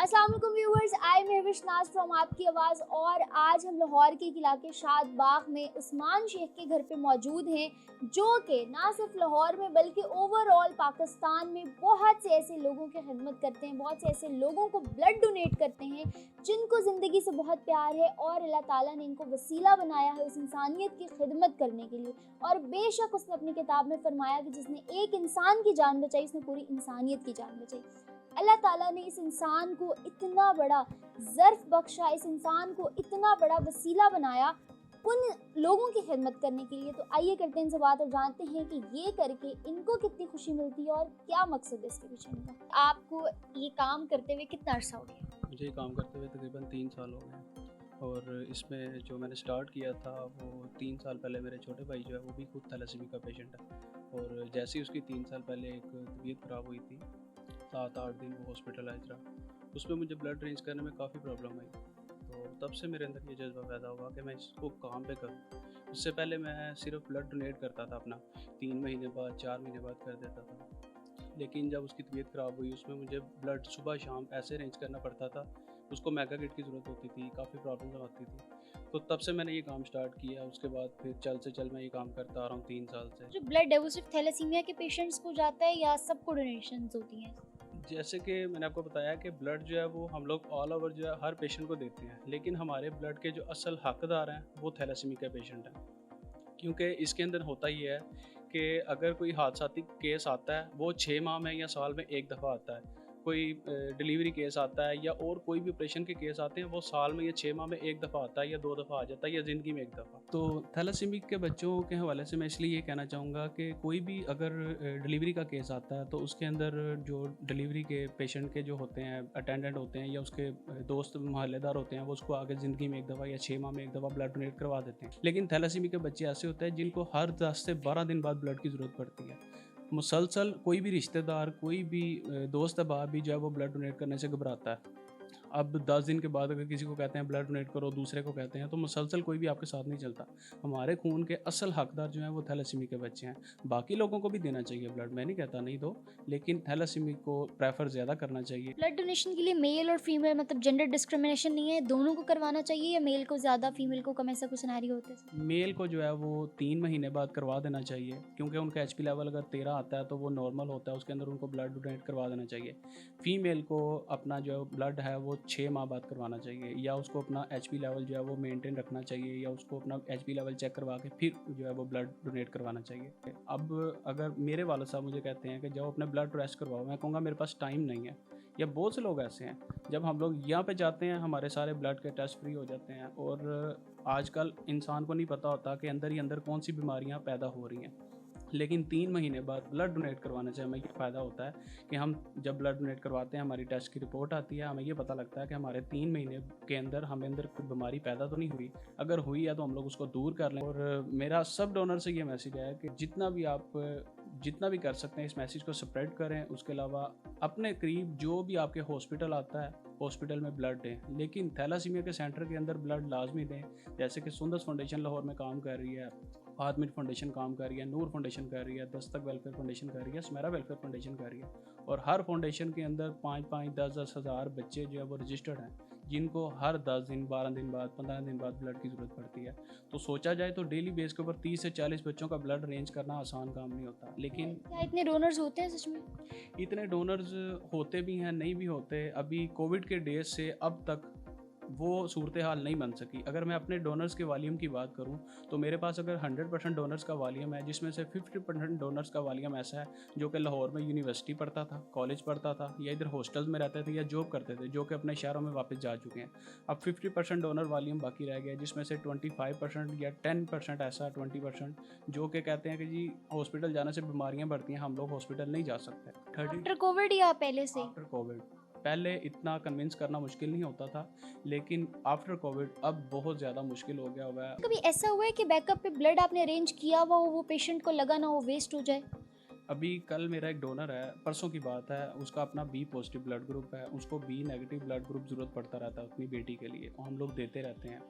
अस्सलाम वालेकुम viewers, I am Mahvish from आपकी आवाज़। और आज हम लाहौर के एक इलाके शाद बाग में उस्मान शेख के घर पे मौजूद हैं, जो कि ना सिर्फ लाहौर में बल्कि ओवरऑल पाकिस्तान में बहुत से ऐसे लोगों की खिदमत करते हैं, बहुत से ऐसे लोगों को ब्लड डोनेट करते हैं जिनको ज़िंदगी से बहुत प्यार है और अल्लाह ताला ने इनको वसीला बनाया है उस इंसानियत की खिदमत करने के लिए। और बेशक उसने अपनी किताब में फरमाया कि जिसने एक इंसान की जान बचाई उसने पूरी इंसानियत की जान बचाई। अल्लाह ताला ने इस इंसान को इतना बड़ा ज़र्फ़ बख्शा, इस इंसान को इतना बड़ा वसीला बनाया उन लोगों की खिदमत करने के लिए। तो आइए करते हैं इनसे बात और जानते हैं कि ये करके इनको कितनी खुशी मिलती है और क्या मकसद है इसके पीछे इनका। आपको ये काम करते हुए कितना अर्सा हो गया? मुझे काम करते हुए तकरीबन 3 साल हो गए और इसमें जो मैंने स्टार्ट किया था वो 3 साल पहले मेरे छोटे भाई जो है वो भी खुद थैलेसीमिया का पेशेंट है और जैसे ही उसकी 3 साल पहले एक तबीयत ख़राब हुई थी, 7-8 दिन वो हॉस्पिटलाइज रहा। उसमें मुझे ब्लड अरेंज करने में काफ़ी प्रॉब्लम आई, तो तब से मेरे अंदर ये जज्बा पैदा हुआ कि मैं इसको काम पे करूँ। उससे पहले मैं सिर्फ ब्लड डोनेट करता था अपना, 3 महीने बाद 4 महीने बाद कर देता था। लेकिन जब उसकी तबीयत ख़राब हुई उसमें मुझे ब्लड सुबह शाम ऐसे अरेंज करना पड़ता था, उसको मेगा किट की ज़रूरत होती थी, काफ़ी प्रॉब्लम आती थी। तो तब से मैंने ये काम स्टार्ट किया। उसके बाद फिर चल से चल मैं ये काम करता आ रहा हूँ 3 साल से। जो ब्लड है वो सिर्फ थैलेसीमिया के पेशेंट्स को जाता है या सबको डोनेशंस होती हैं? जैसे कि मैंने आपको बताया कि ब्लड जो है वो हम लोग ऑल ओवर जो है हर पेशेंट को देते हैं, लेकिन हमारे ब्लड के जो असल हकदार हैं वो थैलेसीमिया के पेशेंट हैं। क्योंकि इसके अंदर होता ही है कि अगर कोई हादसाती केस आता है वो 6 माह में या साल में एक दफ़ा आता है। कोई डिलीवरी केस आता है या और कोई भी ऑपरेशन के केस आते हैं वो साल में या 6 माह में एक दफ़ा आता है या 2 दफ़ा आ जाता है या ज़िंदगी में एक दफ़ा। तो थैलेसीमिया के बच्चों के हवाले से मैं इसलिए ये कहना चाहूँगा कि कोई भी अगर डिलीवरी का केस आता है तो उसके अंदर जो डिलीवरी के पेशेंट के जो होते हैं अटेंडेंट होते हैं या उसके दोस्त मोहल्लेदार होते हैं वो उसको आगे ज़िंदगी में एक दफ़ा या 6 माह में एक दफ़ा ब्लड डोनेट करवा देते हैं। लेकिन थैलेसीमिया के बच्चे ऐसे होते हैं जिनको हर 10 से 12 दिन बाद ब्लड की ज़रूरत पड़ती है। मुसलसल कोई भी रिश्तेदार, कोई भी दोस्त अहबाब भी जो है वो ब्लड डोनेट करने से घबराता है। अब 10 दिन के बाद अगर किसी को कहते हैं ब्लड डोनेट करो, दूसरे को कहते हैं, तो मुसलसल कोई भी आपके साथ नहीं चलता। हमारे खून के असल हकदार जो हैं वो थैलेसीमिया के बच्चे हैं। बाकी लोगों को भी देना चाहिए ब्लड, मैं नहीं कहता नहीं दो, लेकिन थैलेसीमिया को प्रेफ़र ज़्यादा करना चाहिए। ब्लड डोनेशन के लिए मेल और फीमेल मतलब जेंडर डिस्क्रिमिनेशन नहीं है, दोनों को करवाना चाहिए या मेल को ज़्यादा फीमेल को कम, ऐसा कुछ सिनेरियो होता है? मेल को जो है वो 3 महीने बाद करवा देना चाहिए, क्योंकि उनका एचपी लेवल अगर 13 आता है तो वो नॉर्मल होता है, उसके अंदर उनको ब्लड डोनेट करवा देना चाहिए। फीमेल को अपना जो ब्लड है वो 6 माह बाद करवाना चाहिए, या उसको अपना एचपी लेवल जो है वो मेंटेन रखना चाहिए, या उसको अपना एचपी लेवल चेक करवा के फिर जो है वो ब्लड डोनेट करवाना चाहिए। अब अगर मेरे वालिद साहब मुझे कहते हैं कि जाओ अपने ब्लड टेस्ट करवाओ, मैं कहूँगा मेरे पास टाइम नहीं है। या बहुत से लोग ऐसे हैं, जब हम लोग यहाँ पे जाते हैं हमारे सारे ब्लड के टेस्ट फ्री हो जाते हैं, और आजकल इंसान को नहीं पता होता कि अंदर ही अंदर कौन सी बीमारियां पैदा हो रही हैं। लेकिन 3 महीने बाद ब्लड डोनेट करवाने से हमें ये फ़ायदा होता है कि हम जब ब्लड डोनेट करवाते हैं हमारी टेस्ट की रिपोर्ट आती है, हमें ये पता लगता है कि हमारे 3 महीने के अंदर हमें अंदर कोई बीमारी पैदा तो नहीं हुई। अगर हुई है तो हम लोग उसको दूर कर लें। और मेरा सब डोनर से ये मैसेज है कि जितना भी कर सकते हैं इस मैसेज को स्प्रेड करें। उसके अलावा अपने करीब जो भी आपके हॉस्पिटल आता है, हॉस्पिटल में ब्लड दें, लेकिन थैलासीमिया के सेंटर के अंदर ब्लड लाजमी दें। जैसे कि सुंदस फाउंडेशन लाहौर में काम कर रही है, आदमिर फाउंडेशन काम कर रही है, नूर फाउंडेशन कर रही है, दस्तक वेलफेयर फाउंडेशन कर रही है, स्मेरा वेलफेयर फाउंडेशन कर रही है। और हर फाउंडेशन के अंदर 5-5, 10-10 हज़ार बच्चे जो है वो रजिस्टर्ड हैं, जिनको हर 10 दिन, 12 दिन बाद, 15 दिन बाद ब्लड की ज़रूरत पड़ती है। तो सोचा जाए तो डेली बेस के ऊपर 30 से 40 बच्चों का ब्लड अरेंज करना आसान काम नहीं होता। लेकिन क्या इतने डोनर्स होते हैं सच में? इतने डोनर्स होते भी हैं, नहीं भी होते। अभी कोविड के डेज से अब तक वो सूरत हाल नहीं बन सकी। अगर मैं अपने डोनर्स के वॉल्यूम की बात करूं तो मेरे पास अगर 100% डोनर्स का वॉल्यूम है, जिसमें से 50% डोनर्स का वॉल्यूम ऐसा है जो कि लाहौर में यूनिवर्सिटी पढ़ता था, कॉलेज पढ़ता था, या इधर हॉस्टल्स में रहते थे या जॉब करते थे, जो कि अपने शहरों में वापस जा चुके हैं। अब 50% डोनर वॉल्यूम बाकी रह गया, जिसमें से 25% या 10% ऐसा 20% जो कि कहते हैं कि जी हॉस्पिटल जाने से बीमारियाँ बढ़ती हैं, हम लोग हॉस्पिटल नहीं जा सकते। 30 आफ्टर कोविड या पहले से? After Covid. पहले इतना कन्विंस करना मुश्किल नहीं होता था, लेकिन आफ्टर कोविड अब बहुत ज़्यादा मुश्किल हो गया हुआ है। कभी ऐसा हुआ है कि बैकअप पे ब्लड आपने अरेंज किया हुआ हो, वो पेशेंट को लगा ना हो वेस्ट हो जाए? अभी कल मेरा एक डोनर है, परसों की बात है, उसका अपना बी पॉजिटिव ब्लड ग्रुप है, उसको बी नेगेटिव ब्लड ग्रुप ज़रूरत पड़ता रहता है अपनी बेटी के लिए, और हम लोग देते रहते हैं।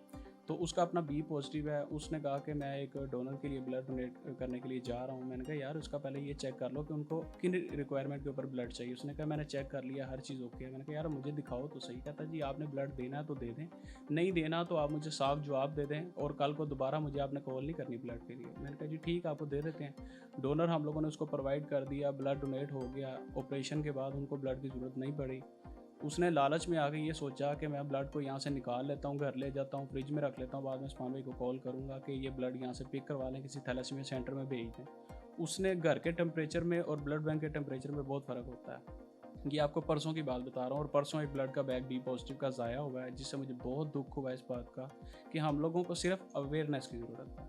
तो उसका अपना बी पॉजिटिव है। उसने कहा कि मैं एक डोनर के लिए ब्लड डोनेट करने के लिए जा रहा हूँ। मैंने कहा यार उसका पहले ये चेक कर लो कि उनको किन रिक्वायरमेंट के ऊपर ब्लड चाहिए। उसने कहा मैंने चेक कर लिया, हर चीज़ ओके है। मैंने कहा यार मुझे दिखाओ तो सही। कहता जी आपने ब्लड देना है तो दे दें, नहीं देना तो आप मुझे साफ जवाब दे दें और कल को दोबारा मुझे आपने कॉल नहीं करनी ब्लड के लिए। मैंने कहा जी ठीक, आपको दे देते हैं। डोनर हम लोगों ने उसको प्रोवाइड कर दिया, ब्लड डोनेट हो गया। ऑपरेशन के बाद उनको ब्लड की ज़रूरत नहीं पड़ी। उसने लालच में आके ये सोचा कि मैं ब्लड को यहाँ से निकाल लेता हूँ, घर ले जाता हूँ, फ्रिज में रख लेता हूँ, बाद में उस्मान भाई को कॉल करूँगा कि ये ब्लड यहाँ से पिक करवा लें, किसी थैलेसीमिया सेंटर में भेज दें। उसने घर के टेम्परेचर में और ब्लड बैंक के टेम्परेचर में बहुत फ़र्क होता है। ये आपको परसों की बात बता रहा हूँ। और परसों एक ब्लड का बैग बी पॉजिटिव का ज़ाया हुआ है, जिससे मुझे बहुत दुख हुआ इस बात का कि हम लोगों को सिर्फ अवेयरनेस की ज़रूरत है,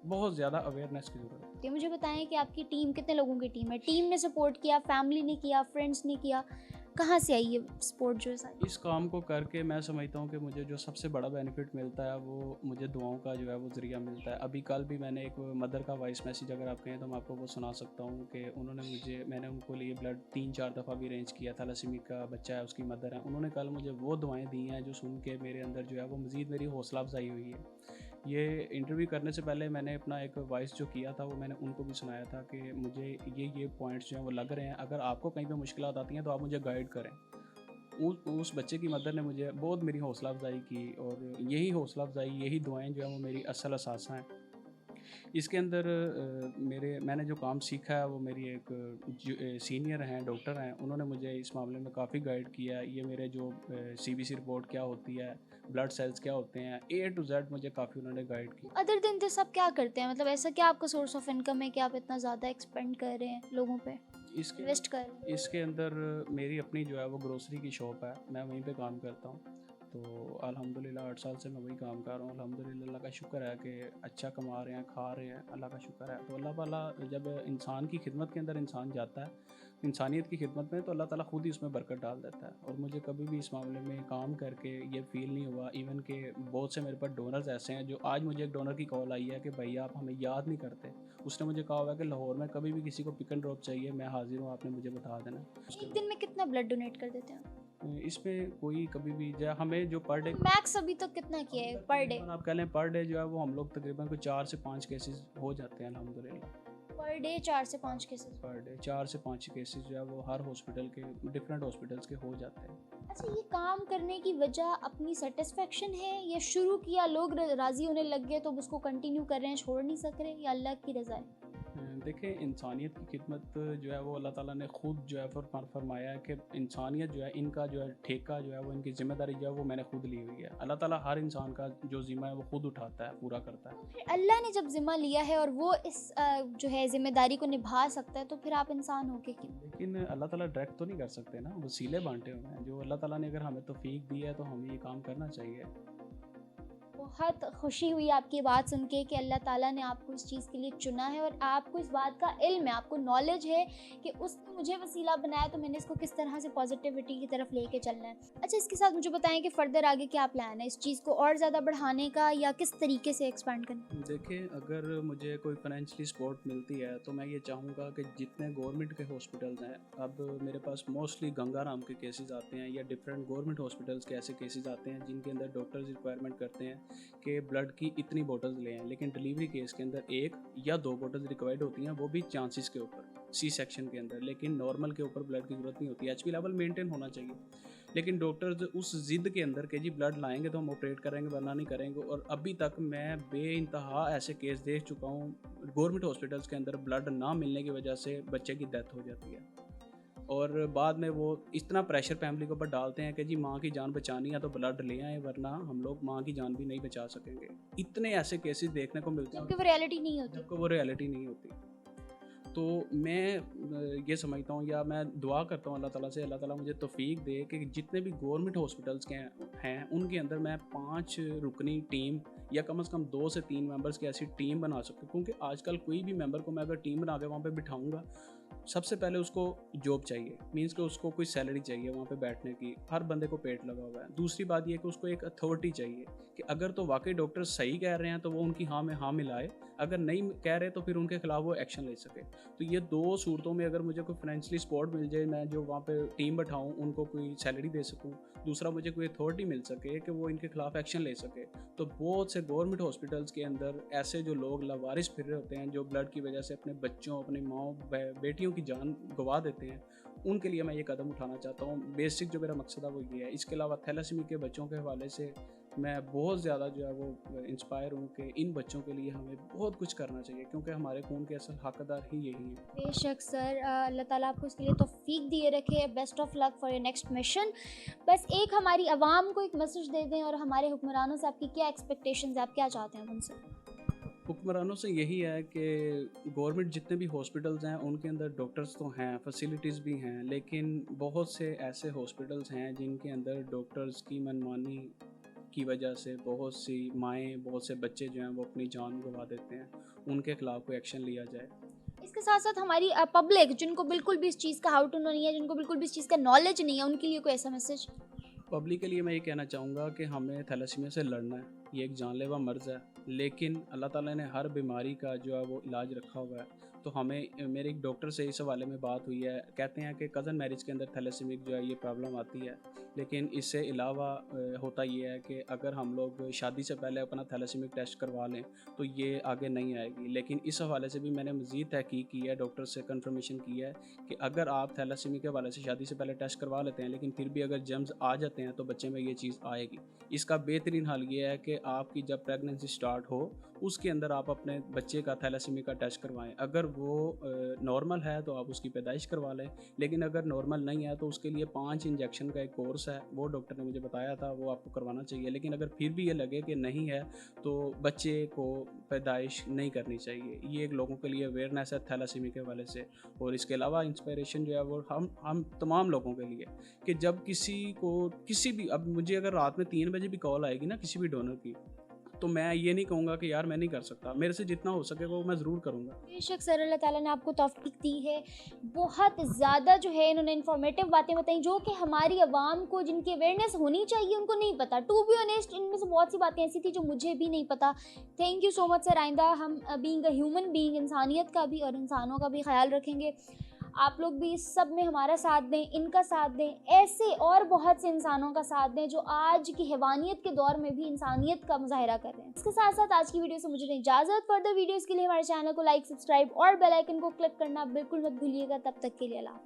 बहुत ज़्यादा अवेयरनेस की ज़रूरत है। ये मुझे बताएं कि आपकी टीम कितने लोगों की टीम है? टीम ने सपोर्ट किया, फैमिली ने किया, फ्रेंड्स ने किया, कहाँ से आई ये सपोर्ट जो है सारी? इस काम को करके मैं समझता हूँ कि मुझे जो सबसे बड़ा बेनिफिट मिलता है वो मुझे दुआओं का जो है वो ज़रिया मिलता है। अभी कल भी मैंने एक मदर का वॉइस मैसेज अगर आप कहें तो मैं आपको वो सुना सकता हूँ कि मैंने उनको लिए ब्लड 3-4 दफ़ा भी अरेंज किया। थैलेसीमिया का बच्चा है, उसकी मदर है। उन्होंने कल मुझे वो दुआएं दी हैं जो सुन के मेरे अंदर जो है वो मज़ीद मेरी हौसला अफजाई हुई है। ये इंटरव्यू करने से पहले मैंने अपना एक वॉइस जो किया था वो मैंने उनको भी सुनाया था कि मुझे ये पॉइंट्स जो हैं वो लग रहे हैं, अगर आपको कहीं पे मुश्किलात आती हैं तो आप मुझे गाइड करें। उस बच्चे की मदर ने मुझे बहुत मेरी हौसला अफजाई की और यही हौसला अफजाई, यही दुआएं जो हैं वो मेरी असल असासा हैं। इसके अंदर मैंने जो काम सीखा है वो मेरी एक सीनियर हैं, डॉक्टर हैं, उन्होंने मुझे इस मामले में काफ़ी गाइड किया है। ये मेरे जो सीबीसी रिपोर्ट क्या होती है, ब्लड सेल्स क्या होते हैं, ए टू जेड मुझे काफ़ी उन्होंने गाइड किया। अदर दिन दिस आप क्या करते हैं? मतलब ऐसा क्या आपका सोर्स ऑफ इनकम है कि आप इतना ज़्यादा एक्सपेंड कर रहे हैं लोगों पे, इसके इन्वेस्ट कर रहे हैं? इसके अंदर मेरी अपनी जो है वो ग्रोसरी की शॉप है, मैं वहीं पे काम करता हूँ। तो अल्हम्दुलिल्लाह 8 साल से मैं वही काम कर रहा हूँ। अल्हम्दुलिल्लाह अल्लाह का शुक्र है कि अच्छा कमा रहे हैं, खा रहे हैं, अल्लाह का शुक्र है। तो अल्लाह ताला जब इंसान की खिदमत के अंदर इंसान जाता है, इंसानियत की खिदमत में, तो अल्लाह ताला खुद ही उसमें बरकत डाल देता है। और मुझे कभी भी इस मामले में काम करके ये फ़ील नहीं हुआ। इवन के बहुत से मेरे पास डोनर्स ऐसे हैं जो आज मुझे एक डोनर की कॉल आई है कि भैया आप हमें याद नहीं करते। उसने मुझे कहा हुआ है कि लाहौर में कभी भी किसी को पिक एंड ड्रॉप चाहिए, मैं हाज़िर हूँ, आपने मुझे बता देना। एक दिन में कितना ब्लड डोनेट कर देते हैं आप? इसमें कोई कभी भी जो हमें जो पर डे मैक्स अभी तक कितना किया है पर डे? आप कह लें पर डे जो है वो हम लोग तकरीबन कोई 4 से 5 केसेस हो जाते हैं अल्हम्दुलिल्लाह। पर डे 4 से 5 केसेस? पर डे 4 से 5 केसेस जो है वो हर हॉस्पिटल के, डिफरेंट हॉस्पिटल्स के हो जाते हैं। अच्छा, ये काम करने की वजह अपनी सेटिस्फेक्शन है या शुरू किया लोग राज़ी होने लग गए तो अब उसको कंटिन्यू कर रहे हैं, छोड़ नहीं सक रहे, या अल्लाह की रज़ा है? देखें, इंसानियत की खिदमत जो है वो अल्लाह ताला ने खुद जो है फरमाया है कि इंसानियत जो है, इनका जो है ठेका जो है वो, इनकी ज़िम्मेदारी जो है वो मैंने खुद ली हुई है। अल्लाह ताला हर इंसान का जो ज़िम्मा है वो खुद उठाता है, पूरा करता है। फिर अल्लाह ने जब ज़िम्मा लिया है और वो इस जो है ज़िम्मेदारी को निभा सकता है, तो फिर आप इंसान हो के क्यों? लेकिन अल्लाह ताला डायरेक्ट तो नहीं कर सकते ना, वसीले बांटे हुए हैं। जो अल्लाह ताला ने अगर हमें तौफीक दी है तो हमें ये काम करना चाहिए। बहुत खुशी हुई आपकी बात सुन के कि अल्लाह ताला ने आपको इस चीज़ के लिए चुना है और आपको इस बात का इल्म है, आपको नॉलेज है कि उसने मुझे वसीला बनाया तो मैंने इसको किस तरह से पॉजिटिविटी की तरफ लेके चलना है। अच्छा, इसके साथ मुझे बताएं कि फ़र्दर आगे क्या प्लान है इस चीज़ को और ज़्यादा बढ़ाने का या किस तरीके से एक्सपेंड करना? देखिए, अगर मुझे कोई फाइनेंशियली सपोर्ट मिलती है तो मैं ये चाहूँगा कि जितने गवर्नमेंट के हॉस्पिटल्स हैं, अब मेरे पास मोस्टली गंगाराम के केसेस आते हैं या डिफरेंट गवर्नमेंट हॉस्पिटल्स के ऐसे केसेस आते हैं जिनके अंदर डॉक्टर्स रिक्वायरमेंट करते हैं कि ब्लड की इतनी बोतल्स लें, लेकिन डिलीवरी केस के अंदर 1 या 2 बोतल्स रिक्वायर्ड होती हैं, वो भी चांसेस के ऊपर, सी सेक्शन के अंदर। लेकिन नॉर्मल के ऊपर ब्लड की ज़रूरत नहीं होती। एचपी लेवल मेंटेन होना चाहिए, लेकिन डॉक्टर्स उस ज़िद के अंदर कि जी ब्लड लाएंगे तो हम ऑपरेट करेंगे वरना नहीं करेंगे। और अभी तक मैं बेइंतहा ऐसे केस देख चुका हूँ गवर्नमेंट हॉस्पिटल्स के अंदर, ब्लड ना मिलने की वजह से बच्चे की डेथ हो जाती है। और बाद में वो इतना प्रेशर फैमिली के ऊपर डालते हैं कि जी माँ की जान बचानी है तो ब्लड ले आए, वरना हम लोग माँ की जान भी नहीं बचा सकेंगे। इतने ऐसे केसेस देखने को मिलते हैं जबकि वो रियलिटी नहीं होती। जबकि वो रियलिटी नहीं होती। तो मैं ये समझता हूँ या मैं दुआ करता हूँ अल्लाह ताला से, अल्लाह ताला मुझे तौफीक दे कि जितने भी गवर्नमेंट हॉस्पिटल्स के हैं उनके अंदर मैं 5 रुकनी टीम या कम से कम 2 से 3 मेंबर्स की ऐसी टीम बना सकूँ। क्योंकि आजकल कोई भी मेंबर को मैं अगर टीम बना के वहाँ पे बिठाऊँगा सबसे पहले उसको जॉब चाहिए, मीन्स कि उसको कोई सैलरी चाहिए वहाँ पे बैठने की, हर बंदे को पेट लगा हुआ है। दूसरी बात ये कि उसको एक अथॉरिटी चाहिए कि अगर तो वाकई डॉक्टर सही कह रहे हैं तो वो उनकी हाँ में हाँ मिलाए, अगर नहीं कह रहे तो फिर उनके खिलाफ वो एक्शन ले सके। तो ये दो सूरतों में अगर मुझे कोई फाइनेंशियली सपोर्ट मिल जाए, मैं जो वहाँ पे टीम बैठाऊँ उनको कोई सैलरी दे सकूँ, दूसरा मुझे कोई अथॉरिटी मिल सके कि वो इनके खिलाफ एक्शन ले सके, तो बहुत से गवर्नमेंट हॉस्पिटल्स के अंदर ऐसे जो लोग लावारिस फिर रहे होते हैं, जो ब्लड की वजह से अपने बच्चों, अपनी माओ बेटियों की जान गंवा देते हैं, उनके लिए मैं ये कदम उठाना चाहता हूँ। बेसिक जो मेरा मकसद है वो ये है। इसके अलावा थैलेसीमिया के बच्चों के हवाले से मैं बहुत ज़्यादा जो है वो इंस्पायर हूँ कि इन बच्चों के लिए हमें बहुत कुछ करना चाहिए, क्योंकि हमारे खून के असल हकदार ही यही हैं। बेशक सर, अल्लाह ताला आपको इसके लिए तौफीक दिए रखे। Best of luck for your next mission. बस एक हमारी आवाम को एक मैसेज दे दें, और हमारे हुक्मरानों से आपकी क्या एक्सपेक्टेशंस है, आप क्या चाहते हैं उनसे? हुक्मरानों से यही है कि गवर्नमेंट जितने भी हॉस्पिटल्स हैं उनके अंदर डॉक्टर्स तो हैं, फैसिलिटीज़ भी हैं, लेकिन बहुत से ऐसे हॉस्पिटल्स हैं जिनके अंदर डॉक्टर्स की मनमानी की वजह से बहुत सी माएँ, बहुत से बच्चे जो हैं वो अपनी जान गंवा देते हैं। उनके खिलाफ कोई एक्शन लिया जाए। इसके साथ साथ हमारी पब्लिक जिनको बिल्कुल भी इस चीज़ का हाउ टू नो नहीं है, जिनको बिल्कुल भी इस चीज़ का नॉलेज नहीं है, उनके लिए कोई ऐसा मैसेज? पब्लिक के लिए मैं ये कहना चाहूँगा कि हमें थैलेसीमिया से लड़ना है। ये एक जानलेवा मर्ज़ है, लेकिन अल्लाह ताला ने हर बीमारी का जो है वो इलाज रखा हुआ है। तो हमें, मेरे एक डॉक्टर से इस हवाले में बात हुई है, कहते हैं कि कज़न मैरिज के अंदर थैलेसीमिक जो है ये प्रॉब्लम आती है, लेकिन इससे अलावा होता ये है कि अगर हम लोग शादी से पहले अपना थैलेसीमिक टेस्ट करवा लें तो ये आगे नहीं आएगी। लेकिन इस हवाले से भी मैंने मज़ीद तहकीक की है, डॉक्टर से कंफर्मेशन की है कि अगर आप थैलेसीमिया के हवाले से शादी से पहले टेस्ट करवा लेते हैं, लेकिन फिर भी अगर जर्म्स आ जाते हैं तो बच्चे में ये चीज़ आएगी। इसका बेहतरीन हल ये है कि आपकी जब प्रेगनेंसी स्टार्ट हो उसके अंदर आप अपने बच्चे का थैलेसीमिया का टेस्ट करवाएं। अगर वो नॉर्मल है तो आप उसकी पैदाइश करवा लें, लेकिन अगर नॉर्मल नहीं है तो उसके लिए 5 इंजेक्शन का एक कोर्स है, वो डॉक्टर ने मुझे बताया था, वो आपको करवाना चाहिए। लेकिन अगर फिर भी ये लगे कि नहीं है तो बच्चे को पैदाइश नहीं करनी चाहिए। ये एक लोगों के लिए अवेयरनेस है थैलेसीमिया के हवाले से। और इसके अलावा इंस्पायरेशन जो है वो हम तमाम लोगों के लिए, कि जब किसी को किसी भी, अब मुझे अगर रात में 3 बजे भी कॉल आएगी ना किसी भी डोनर की, तो मैं ये नहीं कहूँगा कि यार मैं नहीं कर सकता, मेरे से जितना हो सकेगा वो मैं ज़रूर करूँगा। बेशक सर, अल्लाह ताला ने आपको तौफीक दी है। बहुत ज़्यादा जो है इन्होंने इन्फॉर्मेटिव बातें बताई, जो कि हमारी आवाम को, जिनकी अवेयरनेस होनी चाहिए, उनको नहीं पता। टू बी ऑनेस्ट, इनमें से बहुत सी बातें ऐसी थी जो मुझे भी नहीं पता। Thank you so much sir. आइंदा हम बीइंग अ ह्यूमन बीइंग, इंसानियत का भी और इंसानों का भी ख्याल रखेंगे। आप लोग भी इस सब में हमारा साथ दें, इनका साथ दें, ऐसे और बहुत से इंसानों का साथ दें जो आज की हैवानियत के दौर में भी इंसानियत का मुजाहिरा कर रहे हैं। इसके साथ साथ आज की वीडियो से मुझे इजाज़त। फर्दर वीडियोस के लिए हमारे चैनल को लाइक, सब्सक्राइब और बेल आइकन को क्लिक करना बिल्कुल मत भूलिएगा। तब तक के लिए अल्लाह हाफ़िज़।